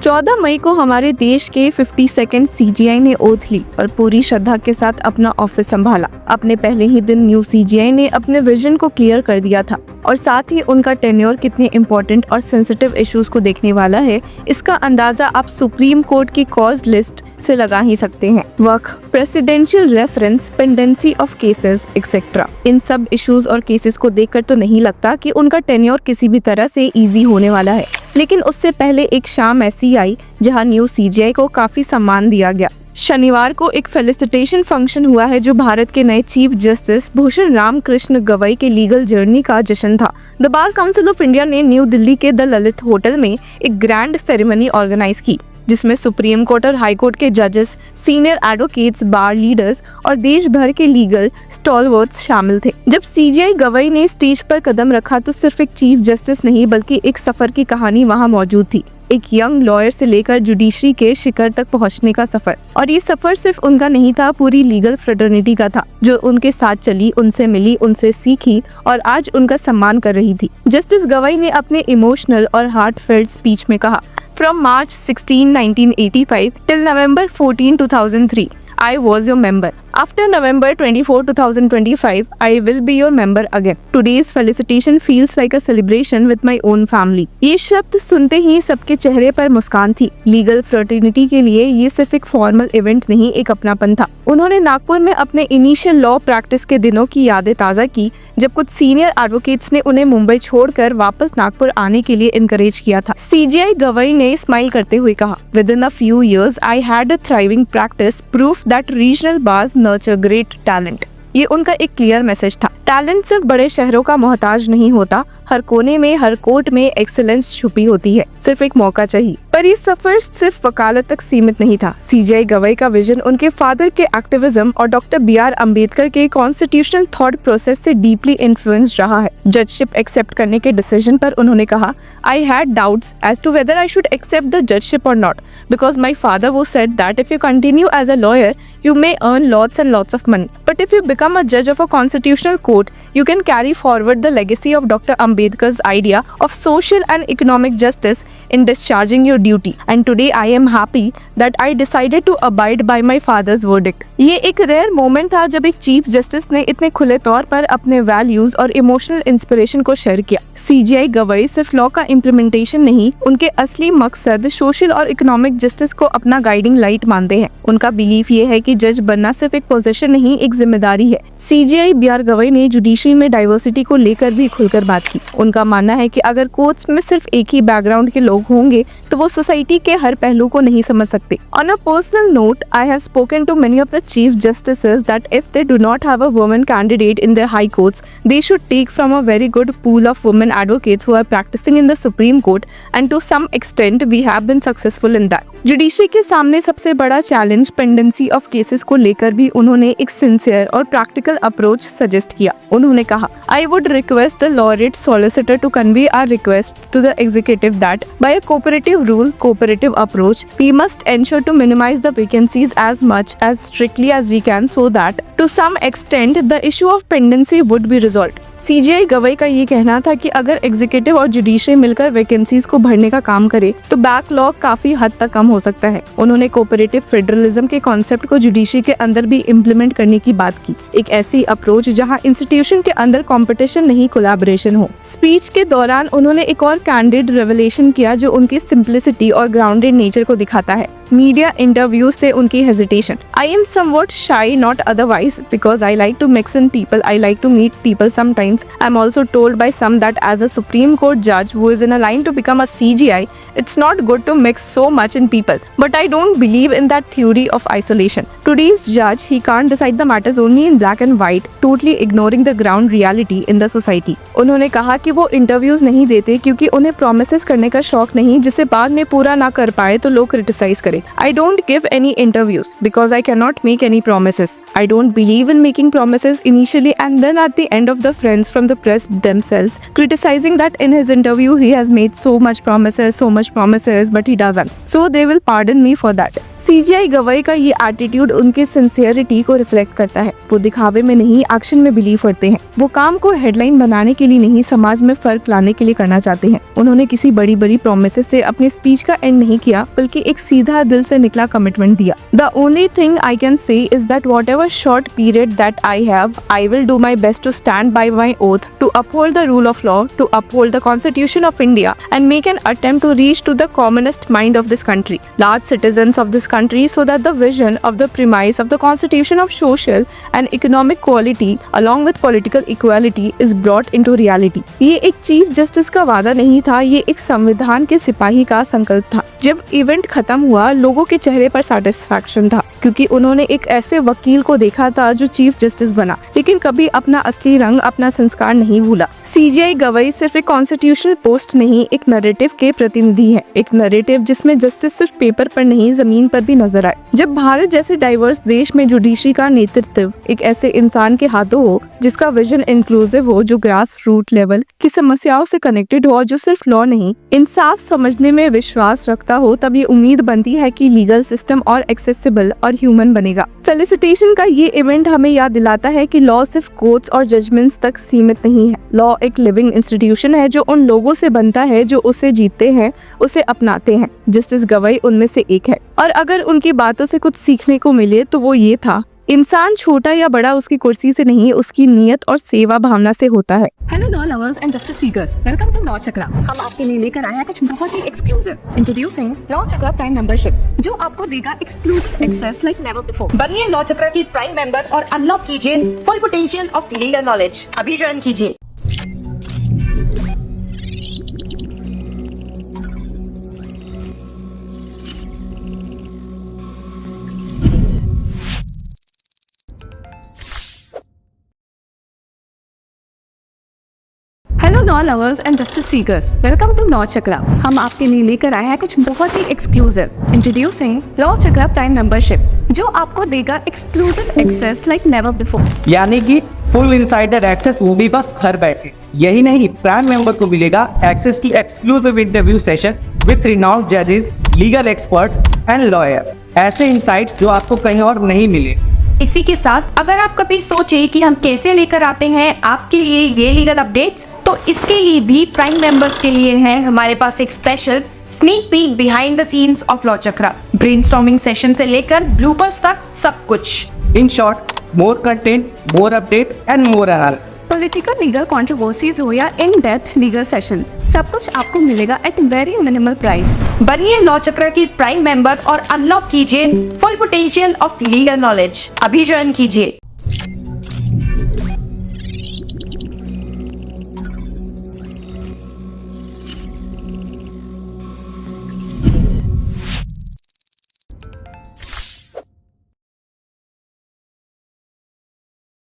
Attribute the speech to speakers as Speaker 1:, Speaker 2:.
Speaker 1: 14 मई को हमारे देश के 52nd सीजीआई ने ओथ ली और पूरी श्रद्धा के साथ अपना ऑफिस संभाला। अपने पहले ही दिन न्यू सीजीआई ने अपने विजन को क्लियर कर दिया था और साथ ही उनका टेन्योर कितने इम्पोर्टेंट और सेंसिटिव इश्यूज को देखने वाला है, इसका अंदाजा आप सुप्रीम कोर्ट की कॉज लिस्ट से लगा ही सकते हैं। Work, presidential reference, pendency of cases etcetera. इन सब इश्यूज और केसेस को देखकर तो नहीं लगता कि उनका टेन्योर किसी भी तरह से इजी होने वाला है, लेकिन उससे पहले एक शाम ऐसी आई जहां न्यू सीजीआई को काफी सम्मान दिया गया। शनिवार को एक फेलिसिटेशन फंक्शन हुआ है जो भारत के नए चीफ जस्टिस भूषण राम कृष्ण गवई के लीगल जर्नी का जश्न था। The bar council of India ने न्यू दिल्ली के द ललित होटल में एक ग्रैंड सेरेमनी ऑर्गेनाइज की, जिसमें सुप्रीम कोर्ट और हाई कोर्ट के जजेस, सीनियर एडवोकेट्स, बार लीडर्स और देश भर के लीगल स्टॉलवर्ड्स शामिल थे। जब सीजीआई गवई ने स्टेज पर कदम रखा तो सिर्फ एक चीफ जस्टिस नहीं बल्कि एक सफर की कहानी वहां मौजूद थी। एक यंग लॉयर से लेकर जुडिशरी के शिखर तक पहुंचने का सफर। और ये सफर सिर्फ उनका नहीं था, पूरी लीगल फ्रेटर्निटी का था, जो उनके साथ चली, उनसे मिली, उनसे सीखी और आज उनका सम्मान कर रही थी। जस्टिस गवई ने अपने इमोशनल और हार्टफेल्ट स्पीच में कहा, From March 16, 1985 till November 14, 2003, I was your member. After November 24, 2025, I will be your member again. Today's felicitation feels like a celebration with my own family. ये शब्द सुनते ही सबके चेहरे पर मुस्कान थी। लीगल फ्रेटर्निटी के लिए ये सिर्फ एक फॉर्मल इवेंट नहीं, एक अपनापन था। उन्होंने नागपुर में अपने इनिशियल लॉ प्रैक्टिस के दिनों की यादें ताज़ा की, जब कुछ सीनियर एडवोकेट्स ने उन्हें मुंबई छोड़कर वापस नागपुर आने के लिए इनकरेज किया था। सीजीआई गवई ने स्माइल करते हुए कहा, Within a few years, I had a thriving practice, proof that regional bars nurture great talent. ये उनका एक क्लियर मैसेज था। टैलेंट सिर्फ बड़े शहरों का मोहताज नहीं होता, हर कोने में, हर कोर्ट में एक्सीलेंस छुपी होती है, सिर्फ एक मौका चाहिए। पर ये सफर सिर्फ वकालत तक सीमित नहीं था। सीजीआई गवई का विजन उनके फादर के एक्टिविज्म और डॉक्टर BR अम्बेडकर के कॉन्स्टिट्यूशनल थॉट प्रोसेस से डीपली इन्फ्लुएंस्ड रहा है। जजशिप एक्सेप्ट करने के डिसीजन पर उन्होंने कहा, I had doubts as to whether I should accept the judgeship और नॉट, बिकॉज माई फादर वो said that if you continue as a lawyer you may earn lots and lots of money, but if you become a judge of a constitutional court, you can carry forward the legacy of Dr. Ambedkar's idea of social and economic justice in discharging your duty. And today I am happy that I decided to abide by my father's verdict. ये एक rare moment था जब एक chief justice ने इतने खुले तौर पर अपने वैल्यूज और इमोशनल इंस्पिरेशन को शेयर किया। सीजीआई गवई सिर्फ लॉ का इम्प्लीमेंटेशन नहीं, उनके असली मकसद सोशल और इकोनॉमिक जस्टिस को अपना गाइडिंग लाइट मानते हैं। उनका बिलीफ ये है कि जज बनना सिर्फ एक पोजीशन नहीं, एक जिम्मेदारी है। सीजीआई BR गवई ने जुडिशरी में डाइवर्सिटी को लेकर भी खुलकर बात की। उनका मानना है कि अगर कोर्ट्स में सिर्फ एक ही बैकग्राउंड के लोग होंगे तो वो सोसाइटी के हर पहलू को नहीं समझ सकते। On a personal note, I have spoken to many of the chief justices that if they do not have a woman candidate in their high courts, they should take from a very good pool of women advocates who are practising in the supreme court, and to some extent we have been successful in that. Judiciary के सामने सबसे बड़ा challenge pendency of cases को लेकर भी उन्होंने एक sincere और प्रैक्टिकल अप्रोच सजेस्ट किया। उन्होंने कहा, I would request the learned solicitor to convey our request to the executive that by a cooperative rule, cooperative approach, we must ensure to minimize the vacancies as much as strictly as we can so that to some extent the issue of pendency would be resolved. CGI Gavai का ये कहना था कि अगर executive और judiciary मिलकर vacancies को भरने का काम करे तो बैकलॉग काफी हद तक कम हो सकता है। उन्होंने कोऑपरेटिव फेडरलिज्म के कॉन्सेप्ट को जुडिशरी के अंदर भी इम्प्लीमेंट करने की बात की, एक ऐसी अप्रोच जहां इंस्टीट्यूशन के अंदर कंपटीशन नहीं, कोलैबोरेशन हो। स्पीच के दौरान उन्होंने एक और कैंडिड रेवलेशन किया जो उनकी सिंप्लिसिटी और ग्राउंडेड नेचर को दिखाता है। मीडिया इंटरव्यू से उनकी hesitation, I am somewhat shy, not otherwise, because I like to mix in people, I like to meet people sometimes. I am also told by some that as a Supreme Court judge who is in a line to become a CGI, it's not good to mix so much in people. But I don't believe in that theory of isolation. Today's judge, he can't decide the matters only in black and white, totally ignoring the ground reality in the society. उन्होंने कहा कि वो interviews नहीं देते क्योंकि उन्हें promises करने का शौक नहीं, जिसे बाद में पूरा ना कर पाए तो लोग क्रिटिसाइज करें। I don't give any interviews because I cannot make any promises. I don't believe in making promises initially and then at the end of the friends from the press themselves criticizing that in his interview he has made so much promises but he doesn't. So they will pardon me for that. CGI गवाई का ये attitude उनके sincerity को reflect करता है। वो दिखावे में नहीं, एक्शन में बिलीव करते हैं। वो काम को हेडलाइन बनाने के लिए नहीं, समाज में फर्क लाने के लिए करना चाहते हैं। उन्होंने किसी बड़ी बड़ी प्रोमिसेस से अपने स्पीच का एंड नहीं किया, बल्कि एक सीधा दिल से निकला कमिटमेंट दिया। The only thing I can say is that whatever short period that I have, I will do my best to stand by my oath, to uphold the rule of law, to uphold the constitution of India and make an attempt to reach to the commonest mind of this country, large citizens of this country, so that the vision of the premise of the constitution of social and economic quality along with political equality is brought into reality। ये एक chief justice का वादा नहीं था, ये एक संविधान के सिपाही का संकल्प था। जब इवेंट खत्म हुआ, लोगों के चेहरे पर सेटिस्फैक्शन था, क्योंकि उन्होंने एक ऐसे वकील को देखा था जो चीफ जस्टिस बना, लेकिन कभी अपना असली रंग, अपना संस्कार नहीं भूला। सीजीआई गवाई सिर्फ एक कॉन्स्टिट्यूशनल पोस्ट नहीं, एक नैरेटिव के प्रतिनिधि है। एक नैरेटिव जिसमें जस्टिस सिर्फ पेपर पर नहीं, जमीन पर भी नजर आए। जब भारत जैसे डाइवर्स देश में जुडिशरी का नेतृत्व एक ऐसे इंसान के हाथों हो जिसका विजन इंक्लूसिव हो, जो ग्रास रूट लेवल की समस्याओं से कनेक्टेड हो और जो सिर्फ लॉ नहीं, इंसाफ समझने में विश्वास रखता हो, तब ये उम्मीद बनती है कि लीगल सिस्टम और एक्सेसिबल और ह्यूमन बनेगा। फेलिसिटेशन का ये इवेंट हमें याद दिलाता है कि लॉ सिर्फ कोर्ट्स और जजमेंट्स तक सीमित नहीं है। लॉ एक लिविंग इंस्टीट्यूशन है जो उन लोगों से बनता है जो उसे जीते हैं, उसे अपनाते हैं। जस्टिस गवाई उनमें से एक है, और अगर उनकी बातों से कुछ सीखने को मिले तो वो ये था, इंसान छोटा या बड़ा उसकी कुर्सी से नहीं, उसकी नीयत और सेवा भावना से होता है।
Speaker 2: Hello law lovers and justice seekers, welcome to law Chakra. हम आपके लिए लेकर आए हैं कुछ बहुत ही exclusive. Introducing law Chakra prime membership, जो आपको देगा exclusive access like never before. बनिए लॉ चक्रा की प्राइम मेंबर और अनलॉक कीजिए full potential of legal knowledge. अभी ज्वाइन कीजिए। Hello law lovers and justice seekers, welcome to law Chakra. हम आपके लिए लेकर आए हैं कुछ बहुत ही exclusive. Introducing law Chakra prime membership, जो आपको देगा exclusive access like never before.
Speaker 3: यानी कि फुल इनसाइडर एक्सेस, वो भी बस घर बैठे। यही नहीं, प्राइम मेंबर को मिलेगा access to exclusive interview session with renowned जजेस, लीगल एक्सपर्ट्स एंड लॉयर्स। ऐसे इनसाइट्स जो आपको कहीं और नहीं मिले।
Speaker 2: इसी के साथ अगर आप कभी सोचे कि हम कैसे लेकर आते हैं आपके लिए ये लीगल अपडेट्स, तो इसके लिए भी प्राइम मेंबर्स के लिए है हमारे पास एक special sneak peek behind the scenes of law chakra. Brainstorming session से लेकर ब्लूपर्स तक सब कुछ।
Speaker 3: In short, more content, more update and more analysis.
Speaker 2: Political legal controversies हो या इन डेप्थ लीगल सेशंस, सब कुछ आपको मिलेगा एट वेरी मिनिमल प्राइस। बनिए लॉ चक्र की प्राइम मेंबर और अनलॉक कीजिए full potential of legal knowledge. अभी ज्वाइन कीजिए।